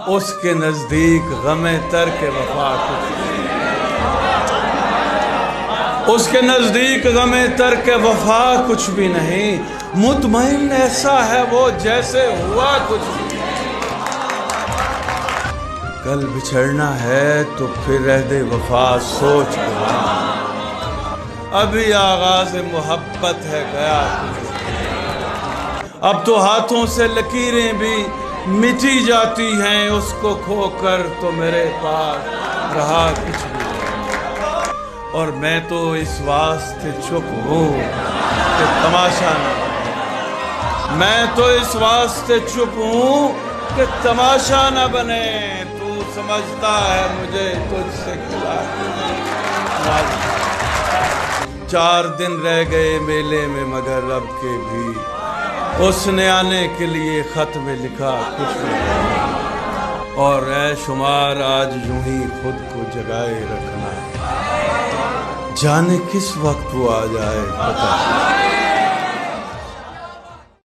اس کے نزدیک غم ترک وفا کچھ نہیں، اس کے نزدیک غم ترک وفا کچھ بھی نہیں، مطمئن ایسا ہے وہ جیسے ہوا کچھ بھی نہیں۔ کل بچھڑنا ہے تو پھر عہد وفا سوچ گیا، ابھی آغاز محبت ہے گیا کچھ نہیں۔ اب تو ہاتھوں سے لکیریں بھی مٹی جاتی ہیں، اس کو کھو کر تو میرے پاس رہا کچھ بھی نہیں۔ اور میں تو اس واسطے چپ ہوں کہ تماشا نہ بنے، میں تو اس واسطے چپ ہوں کہ تماشا نہ بنے۔ تو سمجھتا ہے مجھے تجھ سے کھلا، 4 دن رہ گئے میلے میں مگر اب کے بھی اس نے آنے کے لیے خط میں لکھا کچھ نہیں، اور اے شمار آج یوں ہی خود کو جگائے رکھنا، جانے کس وقت وہ آ جائے پتہ نہیں۔